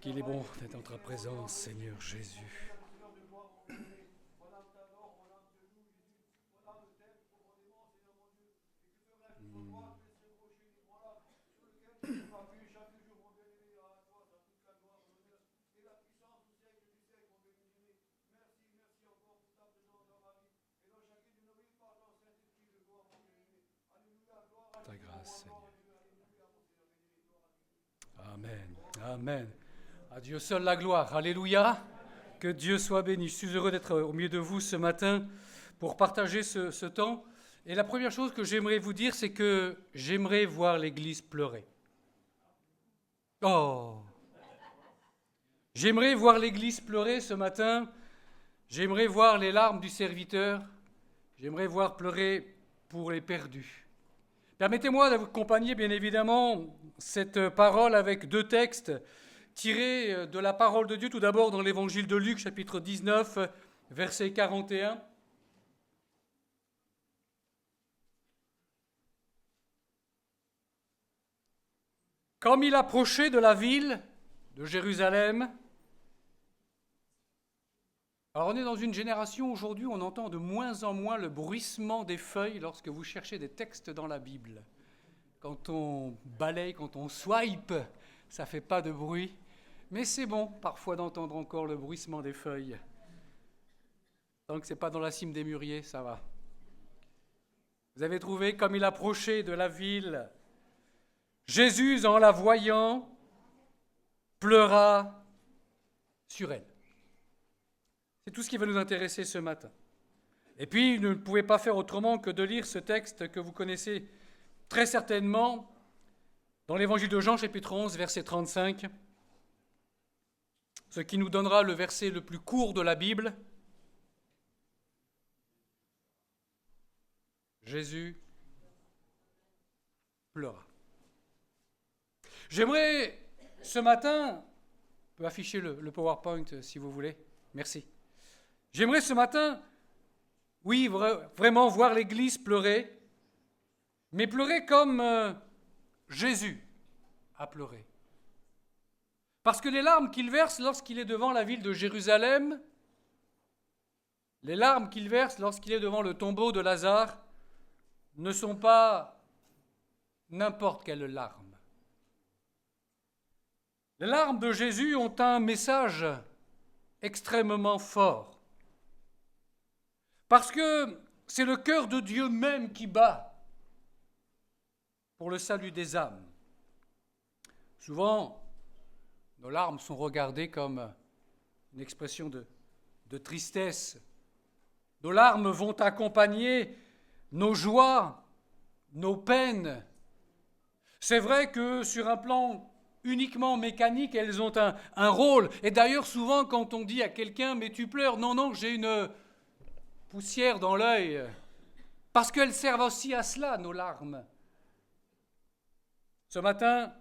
qu'il est bon d'être en ta présence, Seigneur Jésus. Ta grâce, Seigneur. Amen. Amen. À Dieu seul la gloire. Alléluia. Que Dieu soit béni. Je suis heureux d'être au milieu de vous ce matin pour partager ce temps. Et la première chose que j'aimerais vous dire, c'est que j'aimerais voir l'Église pleurer. Oh! J'aimerais voir l'Église pleurer ce matin. J'aimerais voir les larmes du serviteur. J'aimerais voir pleurer pour les perdus. Permettez-moi de vous accompagner, bien évidemment, cette parole avec deux textes tirés de la parole de Dieu, tout d'abord dans l'évangile de Luc, chapitre 19, verset 41. Comme il approchait de la ville de Jérusalem, alors on est dans une génération aujourd'hui où on entend de moins en moins le bruissement des feuilles lorsque vous cherchez des textes dans la Bible. Quand on balaye, quand on swipe, ça ne fait pas de bruit. Mais c'est bon parfois d'entendre encore le bruissement des feuilles. Tant que ce n'est pas dans la cime des mûriers, ça va. Vous avez trouvé comme il approchait de la ville, Jésus, en la voyant, pleura sur elle. C'est tout ce qui va nous intéresser ce matin. Et puis, vous ne pouvez pas faire autrement que de lire ce texte que vous connaissez très certainement dans l'évangile de Jean, chapitre 11, verset 35, ce qui nous donnera le verset le plus court de la Bible. Jésus pleura. J'aimerais ce matin, on peut afficher le PowerPoint si vous voulez, merci. J'aimerais ce matin, oui, vraiment voir l'Église pleurer, mais pleurer comme Jésus a pleuré. Parce que les larmes qu'il verse lorsqu'il est devant la ville de Jérusalem, les larmes qu'il verse lorsqu'il est devant le tombeau de Lazare, ne sont pas n'importe quelle larme. Les larmes de Jésus ont un message extrêmement fort. Parce que c'est le cœur de Dieu même qui bat pour le salut des âmes. Souvent, nos larmes sont regardées comme une expression de tristesse. Nos larmes vont accompagner nos joies, nos peines. C'est vrai que sur un plan uniquement mécanique, elles ont un rôle. Et d'ailleurs, souvent, quand on dit à quelqu'un « mais tu pleures », non, j'ai une poussière dans l'œil. Parce qu'elles servent aussi à cela, nos larmes. Ce matin,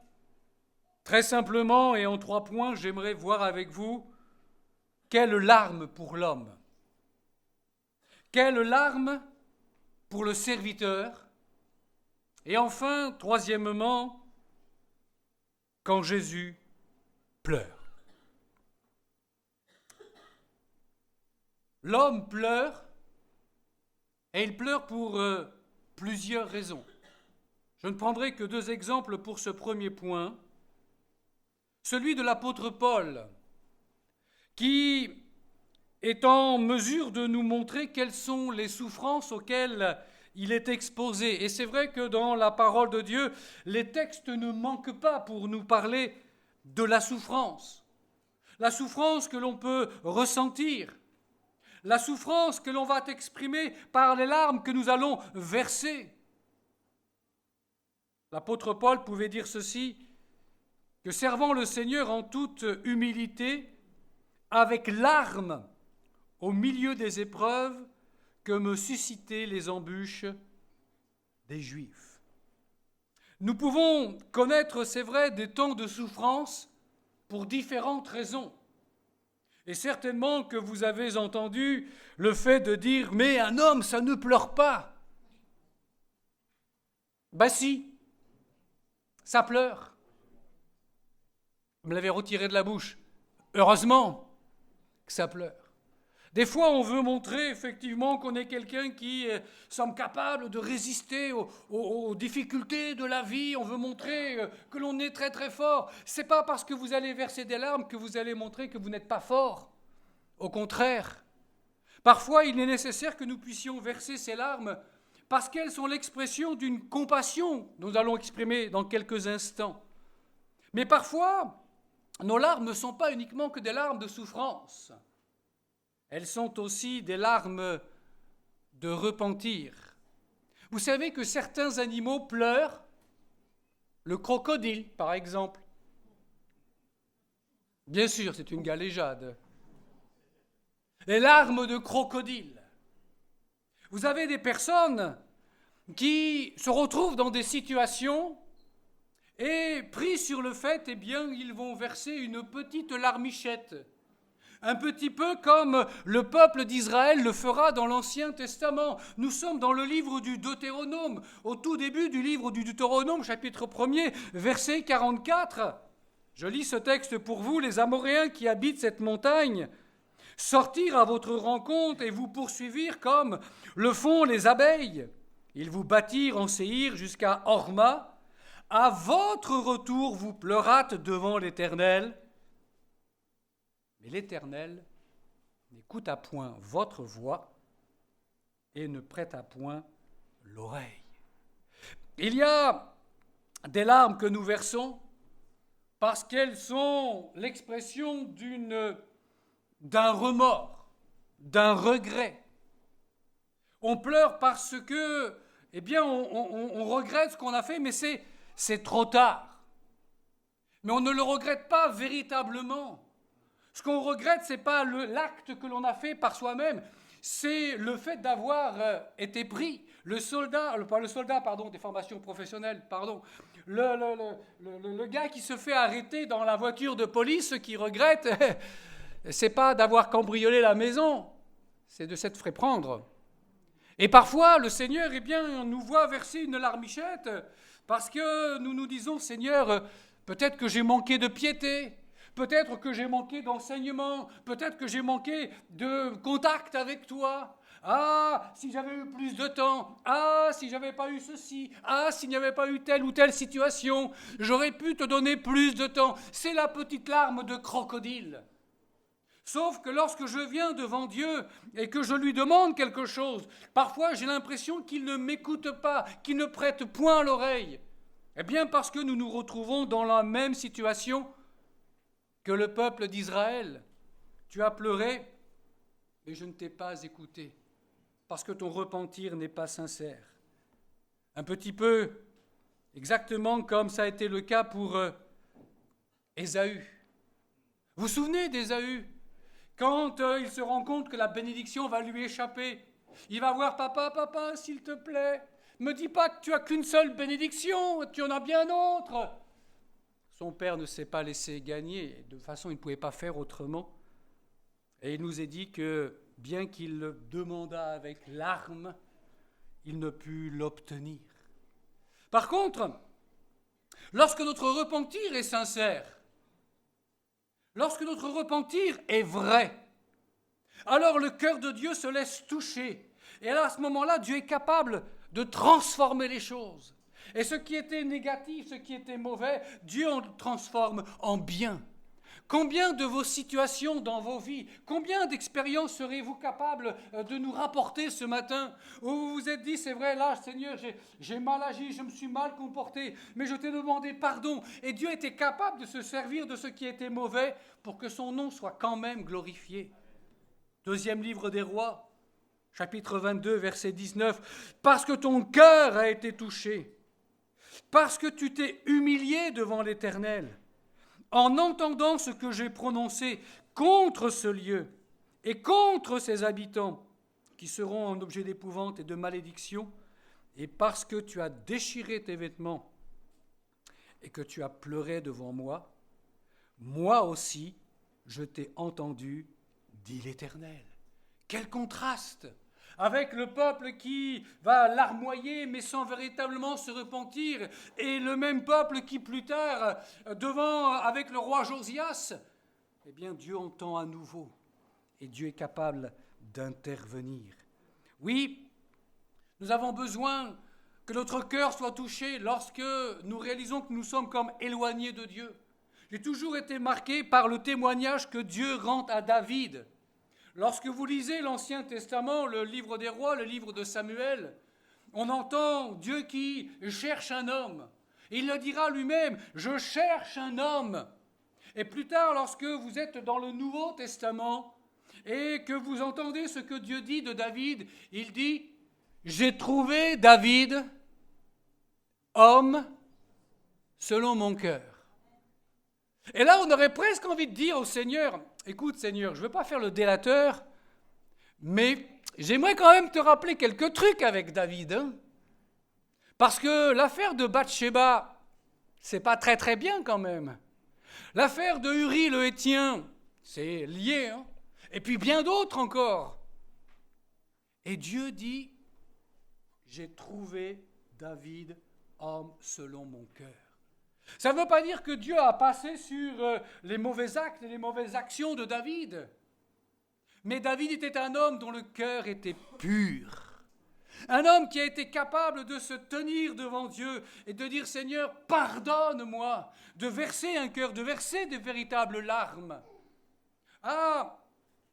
très simplement et en 3 points, j'aimerais voir avec vous quelle larme pour l'homme, quelle larme pour le serviteur, et enfin, troisièmement, quand Jésus pleure. L'homme pleure, et il pleure pour plusieurs raisons. Je ne prendrai que 2 exemples pour ce premier point. Celui de l'apôtre Paul, qui est en mesure de nous montrer quelles sont les souffrances auxquelles il est exposé. Et c'est vrai que dans la parole de Dieu, les textes ne manquent pas pour nous parler de la souffrance que l'on peut ressentir, la souffrance que l'on va exprimer par les larmes que nous allons verser. L'apôtre Paul pouvait dire ceci, que servant le Seigneur en toute humilité, avec larmes au milieu des épreuves que me suscitaient les embûches des Juifs. Nous pouvons connaître, c'est vrai, des temps de souffrance pour différentes raisons. Et certainement que vous avez entendu le fait de dire « mais un homme, ça ne pleure pas ». Ben si, ça pleure. me l'avez retiré de la bouche. Heureusement que ça pleure. Des fois, on veut montrer effectivement qu'on est quelqu'un qui semble capable de résister aux difficultés de la vie. On veut montrer que l'on est très très fort. Ce n'est pas parce que vous allez verser des larmes que vous allez montrer que vous n'êtes pas fort. Au contraire, parfois il est nécessaire que nous puissions verser ces larmes parce qu'elles sont l'expression d'une compassion que nous allons exprimer dans quelques instants. Mais parfois, nos larmes ne sont pas uniquement que des larmes de souffrance. Elles sont aussi des larmes de repentir. Vous savez que certains animaux pleurent, le crocodile par exemple. Bien sûr, c'est une galéjade. Les larmes de crocodile. Vous avez des personnes qui se retrouvent dans des situations et pris sur le fait, eh bien, ils vont verser une petite larmichette. Un petit peu comme le peuple d'Israël le fera dans l'Ancien Testament. Nous sommes dans le livre du Deutéronome, au tout début du livre du Deutéronome, chapitre 1er, verset 44. Je lis ce texte pour vous, les Amoréens qui habitent cette montagne. Sortirent à votre rencontre et vous poursuivirent comme le font les abeilles. Ils vous battirent en Séhir jusqu'à Horma. À votre retour, vous pleurâtes devant l'Éternel. Mais l'Éternel n'écouta point votre voix et ne prêta point l'oreille. Il y a des larmes que nous versons parce qu'elles sont l'expression d'un remords, d'un regret. On pleure parce que, eh bien, on regrette ce qu'on a fait, mais c'est trop tard. Mais on ne le regrette pas véritablement. Ce qu'on regrette, ce n'est pas l'acte que l'on a fait par soi-même, c'est le fait d'avoir été pris. Le des formations professionnelles, le gars qui se fait arrêter dans la voiture de police, ce qu'il regrette, c'est pas d'avoir cambriolé la maison, c'est de s'être fait prendre. Et parfois, le Seigneur, eh bien, nous voit verser une larmichette parce que nous nous disons, Seigneur, peut-être que j'ai manqué de piété. Peut-être que j'ai manqué d'enseignement, peut-être que j'ai manqué de contact avec toi. Ah, si j'avais eu plus de temps, ah, si j'avais pas eu ceci, ah, s'il n'y avait pas eu telle ou telle situation, j'aurais pu te donner plus de temps. C'est la petite larme de crocodile. Sauf que lorsque je viens devant Dieu et que je lui demande quelque chose, parfois j'ai l'impression qu'il ne m'écoute pas, qu'il ne prête point l'oreille. Eh bien parce que nous nous retrouvons dans la même situation que le peuple d'Israël. Tu as pleuré, mais je ne t'ai pas écouté, parce que ton repentir n'est pas sincère. Un petit peu, exactement comme ça a été le cas pour Ésaü. Vous vous souvenez d'Ésaü? Quand il se rend compte que la bénédiction va lui échapper, il va voir papa, s'il te plaît, me dis pas que tu as qu'une seule bénédiction, tu en as bien d'autres. Son père ne s'est pas laissé gagner, de toute façon il ne pouvait pas faire autrement. Et il nous est dit que bien qu'il le demanda avec larmes, il ne put l'obtenir. Par contre, lorsque notre repentir est sincère, lorsque notre repentir est vrai, alors le cœur de Dieu se laisse toucher. Et alors à ce moment-là, Dieu est capable de transformer les choses. Et ce qui était négatif, ce qui était mauvais, Dieu en transforme en bien. Combien de vos situations dans vos vies, combien d'expériences serez-vous capables de nous rapporter ce matin où vous vous êtes dit, c'est vrai, là, Seigneur, j'ai mal agi, je me suis mal comporté, mais je t'ai demandé pardon. Et Dieu était capable de se servir de ce qui était mauvais pour que son nom soit quand même glorifié. Deuxième livre des Rois, chapitre 22, verset 19. « Parce que ton cœur a été touché, parce que tu t'es humilié devant l'Éternel, en entendant ce que j'ai prononcé contre ce lieu et contre ses habitants, qui seront en objet d'épouvante et de malédiction, et parce que tu as déchiré tes vêtements et que tu as pleuré devant moi, moi aussi je t'ai entendu, dit l'Éternel. » Quel contraste! avec le peuple qui va larmoyer mais sans véritablement se repentir, et le même peuple qui plus tard, avec le roi Josias, eh bien Dieu entend à nouveau, et Dieu est capable d'intervenir. Oui, nous avons besoin que notre cœur soit touché lorsque nous réalisons que nous sommes comme éloignés de Dieu. J'ai toujours été marqué par le témoignage que Dieu rend à David. Lorsque vous lisez l'Ancien Testament, le livre des rois, le livre de Samuel, on entend Dieu qui cherche un homme. Il le dira lui-même, je cherche un homme. Et plus tard, lorsque vous êtes dans le Nouveau Testament et que vous entendez ce que Dieu dit de David, il dit, j'ai trouvé David, homme selon mon cœur. Et là, on aurait presque envie de dire au Seigneur, écoute Seigneur, je ne veux pas faire le délateur, mais j'aimerais quand même te rappeler quelques trucs avec David. Hein, parce que l'affaire de Bathsheba, c'est pas très très bien quand même. L'affaire de Uri le Héthien, c'est lié. Hein, et puis bien d'autres encore. Et Dieu dit, j'ai trouvé David, homme selon mon cœur. Ça ne veut pas dire que Dieu a passé sur les mauvais actes et les mauvaises actions de David. Mais David était un homme dont le cœur était pur. Un homme qui a été capable de se tenir devant Dieu et de dire « Seigneur, pardonne-moi », de verser un cœur, de verser de véritables larmes. Ah,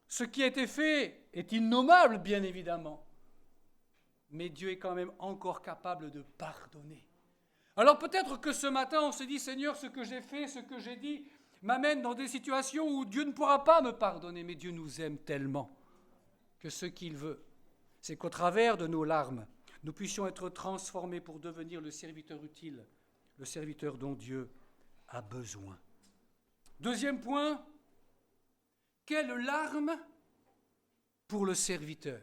ce qui a été fait est innommable, bien évidemment. Mais Dieu est quand même encore capable de pardonner. Alors peut-être que ce matin, on se dit, Seigneur, ce que j'ai fait, ce que j'ai dit, m'amène dans des situations où Dieu ne pourra pas me pardonner, mais Dieu nous aime tellement que ce qu'il veut, c'est qu'au travers de nos larmes, nous puissions être transformés pour devenir le serviteur utile, le serviteur dont Dieu a besoin. Deuxième point, quelle larme pour le serviteur.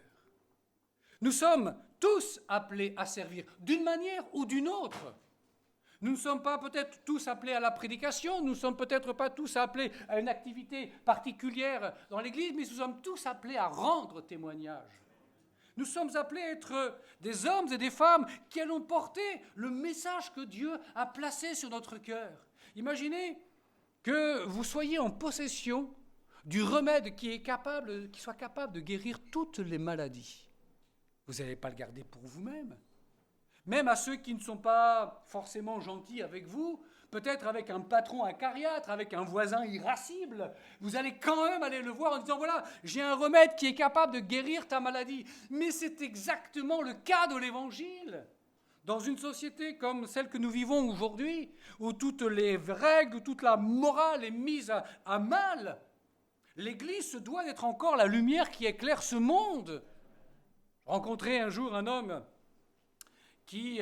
Nous sommes tous appelés à servir, d'une manière ou d'une autre. Nous ne sommes pas peut-être tous appelés à la prédication, nous ne sommes peut-être pas tous appelés à une activité particulière dans l'Église, mais nous sommes tous appelés à rendre témoignage. Nous sommes appelés à être des hommes et des femmes qui allons porter le message que Dieu a placé sur notre cœur. Imaginez que vous soyez en possession du remède qui soit capable de guérir toutes les maladies. Vous n'allez pas le garder pour vous-même. Même à ceux qui ne sont pas forcément gentils avec vous, peut-être avec un patron acariâtre, avec un voisin irascible, vous allez quand même aller le voir en disant « Voilà, j'ai un remède qui est capable de guérir ta maladie. » Mais c'est exactement le cas de l'Évangile. Dans une société comme celle que nous vivons aujourd'hui, où toutes les règles, où toute la morale est mise à mal, l'Église se doit d'être encore la lumière qui éclaire ce monde. J'ai rencontré un jour un homme qui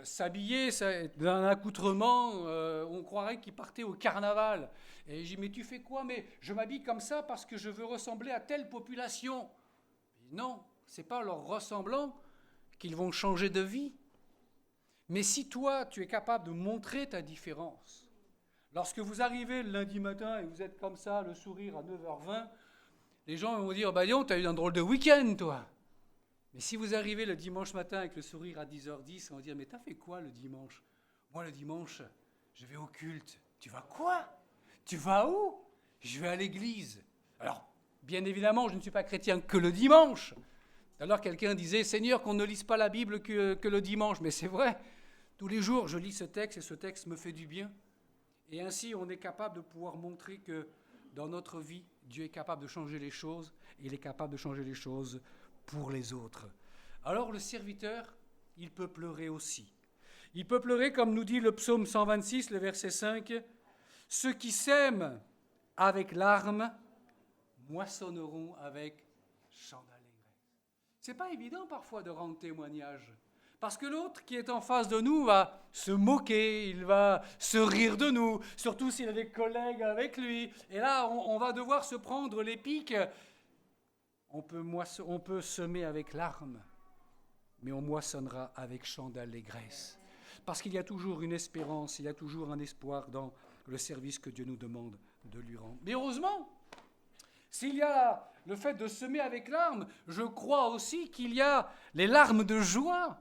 s'habillait d'un accoutrement, on croirait qu'il partait au carnaval. Et j'ai dit, mais tu fais quoi? Mais je m'habille comme ça parce que je veux ressembler à telle population. Non, ce n'est pas en leur ressemblant qu'ils vont changer de vie. Mais si toi, tu es capable de montrer ta différence, lorsque vous arrivez le lundi matin et vous êtes comme ça, le sourire à 9h20, les gens vont dire, bah dis donc, tu as eu un drôle de week-end, toi. Mais si vous arrivez le dimanche matin avec le sourire à 10h10, on va dire, mais t'as fait quoi le dimanche? Moi, le dimanche, je vais au culte. Tu vas quoi? Tu vas où? Je vais à l'église. Alors, bien évidemment, je ne suis pas chrétien que le dimanche. Alors, quelqu'un disait, Seigneur, qu'on ne lise pas la Bible que le dimanche. Mais c'est vrai, tous les jours, je lis ce texte et ce texte me fait du bien. Et ainsi, on est capable de pouvoir montrer que dans notre vie, Dieu est capable de changer les choses. Et il est capable de changer les choses pour les autres. Alors le serviteur, il peut pleurer aussi. Il peut pleurer comme nous dit le psaume 126, le verset 5, « Ceux qui sèment avec larmes moissonneront avec chant d'allégresse. » C'est pas évident parfois de rendre témoignage, parce que l'autre qui est en face de nous va se moquer, il va se rire de nous, surtout s'il a des collègues avec lui. Et là, on va devoir se prendre les piques. On peut semer avec larmes, mais on moissonnera avec chant d'allégresse. Parce qu'il y a toujours une espérance, il y a toujours un espoir dans le service que Dieu nous demande de lui rendre. Mais heureusement, S'il y a le fait de semer avec larmes, je crois aussi qu'il y a les larmes de joie.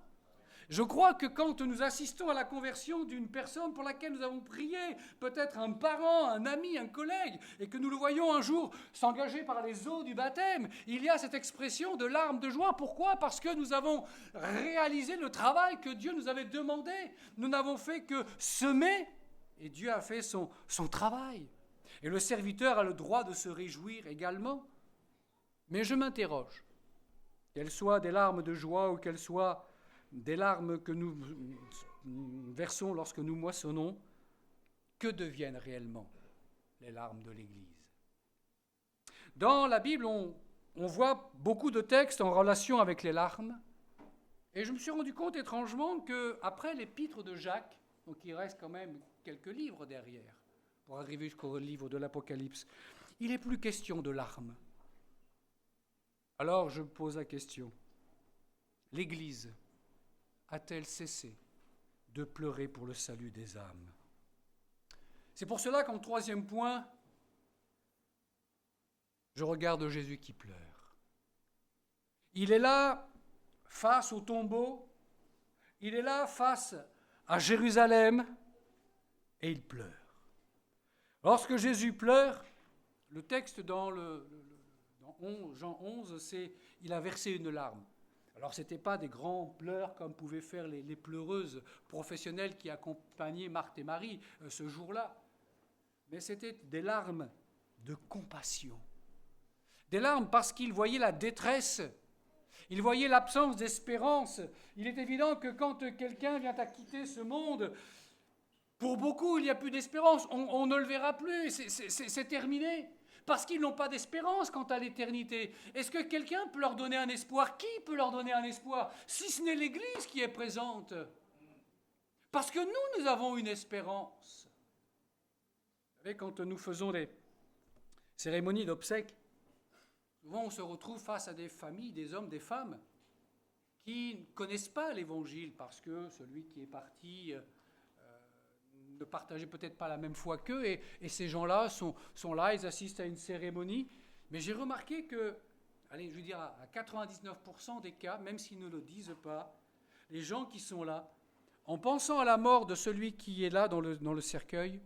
Je crois que quand nous assistons à la conversion d'une personne pour laquelle nous avons prié, peut-être un parent, un ami, un collègue, et que nous le voyons un jour s'engager par les eaux du baptême, il y a cette expression de larmes de joie. Pourquoi ? Parce que nous avons réalisé le travail que Dieu nous avait demandé. Nous n'avons fait que semer, et Dieu a fait son travail. Et le serviteur a le droit de se réjouir également. Mais je m'interroge, qu'elles soient des larmes de joie ou qu'elles soient des larmes que nous versons lorsque nous moissonnons, que deviennent réellement les larmes de l'Église ? Dans la Bible, on voit beaucoup de textes en relation avec les larmes, et je me suis rendu compte étrangement qu'après l'épître de Jacques, donc il reste quand même quelques livres derrière, pour arriver jusqu'au livre de l'Apocalypse, il n'est plus question de larmes. Alors je pose la question, l'Église a-t-elle cessé de pleurer pour le salut des âmes ? C'est pour cela qu'en troisième point, je regarde Jésus qui pleure. Il est là face au tombeau, il est là face à Jérusalem, et il pleure. Lorsque Jésus pleure, le texte dans Jean 11, c'est « il a versé une larme ». Alors, ce n'étaient pas des grands pleurs comme pouvaient faire les pleureuses professionnelles qui accompagnaient Marthe et Marie ce jour-là. Mais c'était des larmes de compassion. Des larmes parce qu'il voyait la détresse, il voyait l'absence d'espérance. Il est évident que quand quelqu'un vient à quitter ce monde, pour beaucoup, il n'y a plus d'espérance. On ne le verra plus, c'est terminé. Parce qu'ils n'ont pas d'espérance quant à l'éternité. Est-ce que quelqu'un peut leur donner un espoir ? Qui peut leur donner un espoir, si ce n'est l'Église qui est présente ? Parce que nous avons une espérance. Vous savez, quand nous faisons des cérémonies d'obsèques, souvent on se retrouve face à des familles, des hommes, des femmes, qui ne connaissent pas l'Évangile, parce que celui qui est parti ne partageaient peut-être pas la même foi qu'eux, et ces gens-là sont là, ils assistent à une cérémonie. Mais j'ai remarqué que, allez, je veux dire, à 99% des cas, même s'ils ne le disent pas, les gens qui sont là, en pensant à la mort de celui qui est là dans le cercueil,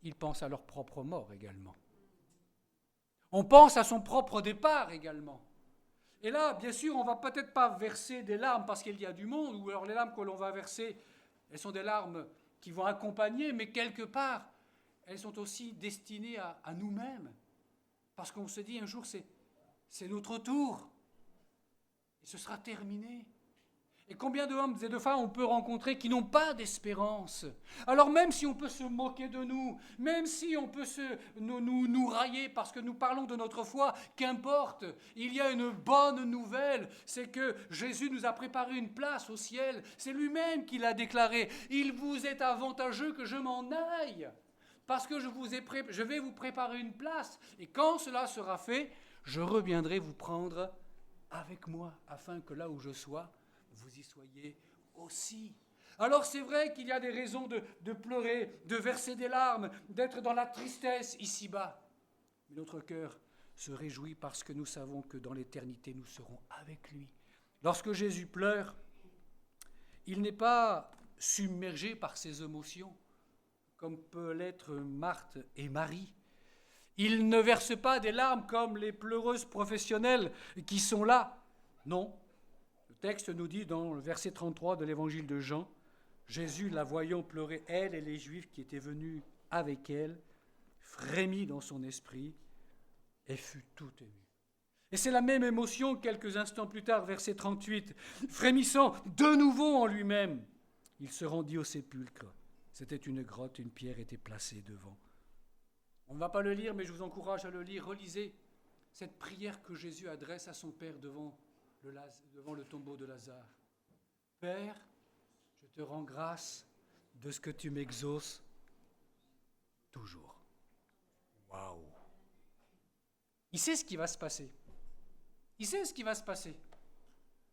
ils pensent à leur propre mort également. On pense à son propre départ également. Et là, bien sûr, on ne va peut-être pas verser des larmes parce qu'il y a du monde, ou alors les larmes que l'on va verser, elles sont des larmes qui vont accompagner, mais quelque part, elles sont aussi destinées à nous-mêmes. Parce qu'on se dit un jour, c'est notre tour. Et ce sera terminé. Et combien d'hommes et de femmes on peut rencontrer qui n'ont pas d'espérance ? Alors même si on peut se moquer de nous, même si on peut nous railler parce que nous parlons de notre foi, qu'importe, il y a une bonne nouvelle, c'est que Jésus nous a préparé une place au ciel. C'est lui-même qui l'a déclaré. Il vous est avantageux que je m'en aille, parce que je vais vous préparer une place. Et quand cela sera fait, je reviendrai vous prendre avec moi, afin que là où je sois, vous y soyez aussi. Alors c'est vrai qu'il y a des raisons de pleurer, de verser des larmes, d'être dans la tristesse ici-bas. Mais notre cœur se réjouit parce que nous savons que dans l'éternité, nous serons avec lui. Lorsque Jésus pleure, il n'est pas submergé par ses émotions, comme peut l'être Marthe et Marie. Il ne verse pas des larmes comme les pleureuses professionnelles qui sont là. Non. Le texte nous dit dans le verset 33 de l'évangile de Jean, Jésus, la voyant pleurer, elle et les Juifs qui étaient venus avec elle, frémit dans son esprit et fut tout ému. Et c'est la même émotion quelques instants plus tard, verset 38, frémissant de nouveau en lui-même, il se rendit au sépulcre. C'était une grotte, une pierre était placée devant. On ne va pas le lire, mais je vous encourage à le lire. Relisez cette prière que Jésus adresse à son Père devant le tombeau de Lazare. Père, je te rends grâce de ce que tu m'exauces toujours. Waouh! Il sait ce qui va se passer. Il sait ce qui va se passer.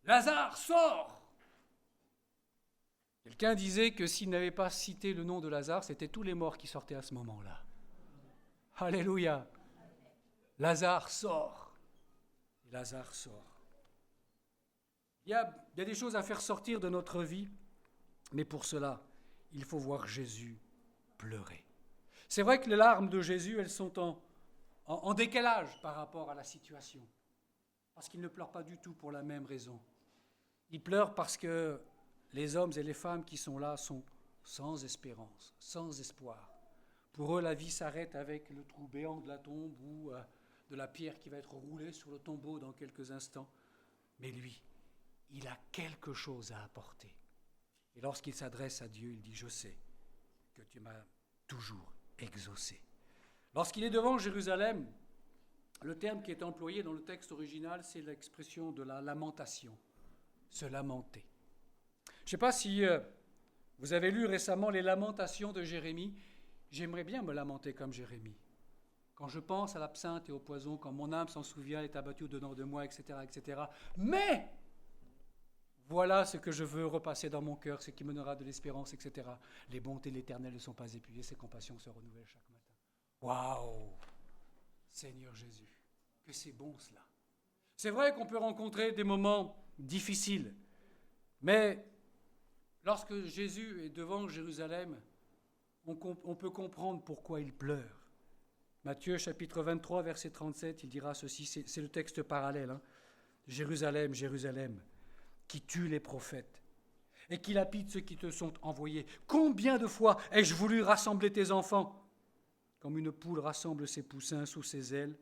Lazare, sort! Quelqu'un disait que s'il n'avait pas cité le nom de Lazare, c'était tous les morts qui sortaient à ce moment-là. Alléluia! Lazare sort. Et Lazare sort. Il y a des choses à faire sortir de notre vie, mais pour cela, il faut voir Jésus pleurer. C'est vrai que les larmes de Jésus, elles sont en décalage par rapport à la situation, parce qu'il ne pleure pas du tout pour la même raison. Il pleure parce que les hommes et les femmes qui sont là sont sans espérance, sans espoir. Pour eux, la vie s'arrête avec le trou béant de la tombe ou de la pierre qui va être roulée sur le tombeau dans quelques instants. Mais lui, il a quelque chose à apporter. Et lorsqu'il s'adresse à Dieu, il dit « Je sais que tu m'as toujours exaucé ». Lorsqu'il est devant Jérusalem, le terme qui est employé dans le texte original, c'est l'expression de la lamentation, se lamenter. Je ne sais pas si vous avez lu récemment les lamentations de Jérémie. J'aimerais bien me lamenter comme Jérémie. Quand je pense à l'absinthe et au poison, quand mon âme s'en souvient, est abattue au-dedans de moi, etc., etc. Mais voilà ce que je veux repasser dans mon cœur, ce qui me donnera de l'espérance, etc. Les bontés de l'Éternel ne sont pas épuisées, ses compassions se renouvellent chaque matin. Waouh! Seigneur Jésus, que c'est bon cela. C'est vrai qu'on peut rencontrer des moments difficiles, mais lorsque Jésus est devant Jérusalem, on peut comprendre pourquoi il pleure. Matthieu chapitre 23, verset 37, il dira ceci, c'est le texte parallèle. Hein. Jérusalem, Jérusalem, qui tue les prophètes et qui lapide ceux qui te sont envoyés. Combien de fois ai-je voulu rassembler tes enfants, comme une poule rassemble ses poussins sous ses ailes,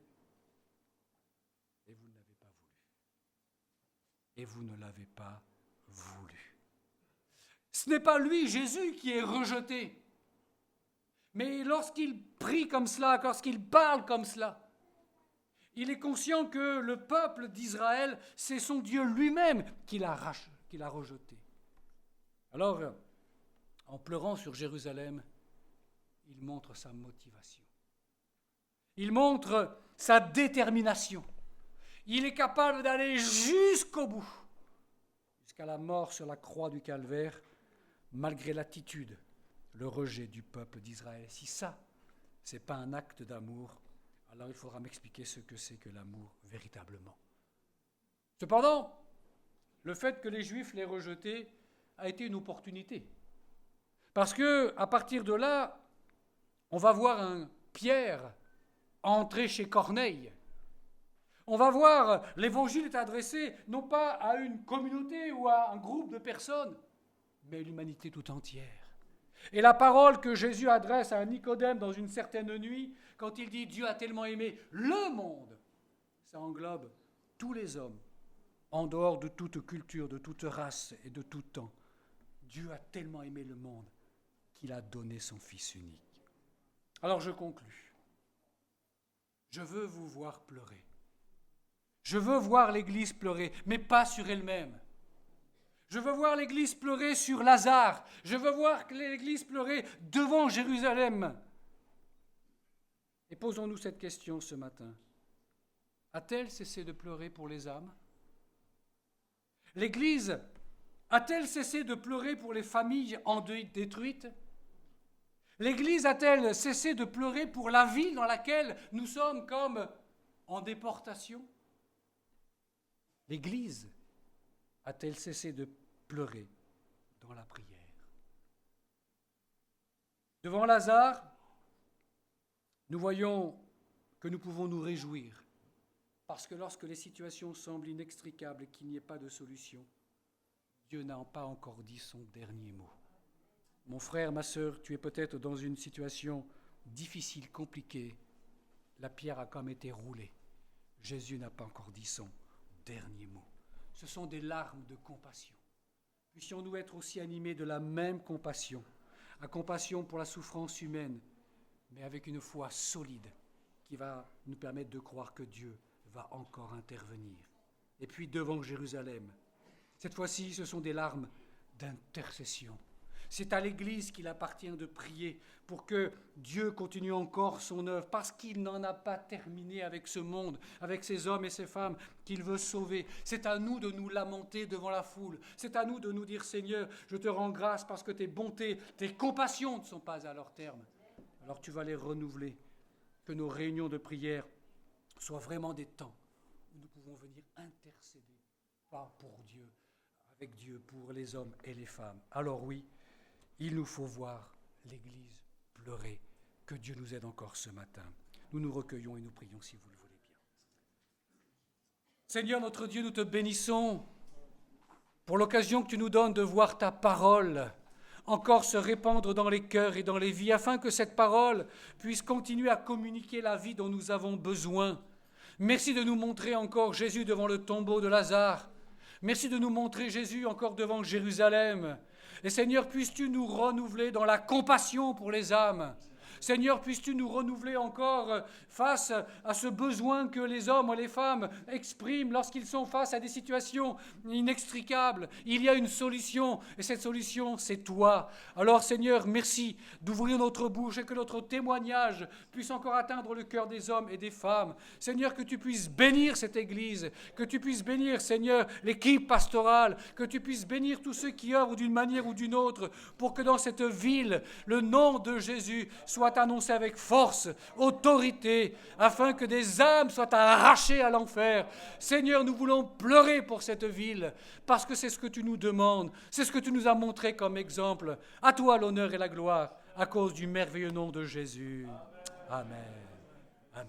et vous ne l'avez pas voulu. Et vous ne l'avez pas voulu. Ce n'est pas lui, Jésus, qui est rejeté. Mais lorsqu'il prie comme cela, lorsqu'il parle comme cela, il est conscient que le peuple d'Israël, c'est son Dieu lui-même qui l'a rejeté. Alors, en pleurant sur Jérusalem, il montre sa motivation. Il montre sa détermination. Il est capable d'aller jusqu'au bout, jusqu'à la mort sur la croix du Calvaire, malgré l'attitude, le rejet du peuple d'Israël. Si ça, ce n'est pas un acte d'amour, alors il faudra m'expliquer ce que c'est que l'amour véritablement. Cependant, le fait que les Juifs l'aient rejeté a été une opportunité. Parce qu'à partir de là, on va voir un Pierre entrer chez Corneille. On va voir, l'évangile est adressé non pas à une communauté ou à un groupe de personnes, mais à l'humanité tout entière. Et la parole que Jésus adresse à Nicodème dans une certaine nuit, quand il dit « Dieu a tellement aimé le monde », ça englobe tous les hommes, en dehors de toute culture, de toute race et de tout temps. Dieu a tellement aimé le monde qu'il a donné son Fils unique. Alors je conclus. Je veux vous voir pleurer. Je veux voir l'Église pleurer, mais pas sur elle-même. Je veux voir l'Église pleurer sur Lazare. Je veux voir l'Église pleurer devant Jérusalem. Et posons-nous cette question ce matin. A-t-elle cessé de pleurer pour les âmes? L'Église a-t-elle cessé de pleurer pour les familles en deuil détruites? L'Église a-t-elle cessé de pleurer pour la ville dans laquelle nous sommes comme en déportation? L'Église a-t-elle cessé de pleurer dans la prière? Devant Lazare, nous voyons que nous pouvons nous réjouir, parce que lorsque les situations semblent inextricables et qu'il n'y ait pas de solution, Dieu n'a pas encore dit son dernier mot. Mon frère, ma sœur, tu es peut-être dans une situation difficile, compliquée. La pierre a comme été roulée. Jésus n'a pas encore dit son dernier mot. Ce sont des larmes de compassion. Puissions-nous être aussi animés de la même compassion, la compassion pour la souffrance humaine, mais avec une foi solide qui va nous permettre de croire que Dieu va encore intervenir. Et puis devant Jérusalem, cette fois-ci, ce sont des larmes d'intercession. C'est à l'Église qu'il appartient de prier pour que Dieu continue encore son œuvre, parce qu'il n'en a pas terminé avec ce monde, avec ces hommes et ces femmes qu'il veut sauver. C'est à nous de nous lamenter devant la foule. C'est à nous de nous dire, Seigneur, je te rends grâce parce que tes bontés, tes compassions ne sont pas à leur terme. Alors tu vas les renouveler. Que nos réunions de prière soient vraiment des temps où nous pouvons venir intercéder, pas pour Dieu, avec Dieu, pour les hommes et les femmes. Alors oui, il nous faut voir l'Église pleurer. Que Dieu nous aide encore ce matin. Nous nous recueillons et nous prions si vous le voulez bien. Seigneur notre Dieu, nous te bénissons pour l'occasion que tu nous donnes de voir ta parole encore se répandre dans les cœurs et dans les vies, afin que cette parole puisse continuer à communiquer la vie dont nous avons besoin. Merci de nous montrer encore Jésus devant le tombeau de Lazare. Merci de nous montrer Jésus encore devant Jérusalem. Et Seigneur, puisses-tu nous renouveler dans la compassion pour les âmes. Seigneur, puisses-tu nous renouveler encore face à ce besoin que les hommes et les femmes expriment lorsqu'ils sont face à des situations inextricables. Il y a une solution, et cette solution, c'est toi. Alors, Seigneur, merci d'ouvrir notre bouche et que notre témoignage puisse encore atteindre le cœur des hommes et des femmes. Seigneur, que tu puisses bénir cette Église, que tu puisses bénir, Seigneur, l'équipe pastorale, que tu puisses bénir tous ceux qui œuvrent d'une manière ou d'une autre pour que dans cette ville, le nom de Jésus soit annoncé avec force, autorité, afin que des âmes soient arrachées à l'enfer. Seigneur, nous voulons pleurer pour cette ville, parce que c'est ce que tu nous demandes, c'est ce que tu nous as montré comme exemple. À toi l'honneur et la gloire, à cause du merveilleux nom de Jésus. Amen. Amen.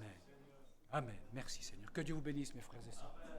Amen. Merci Seigneur. Que Dieu vous bénisse, mes frères et sœurs.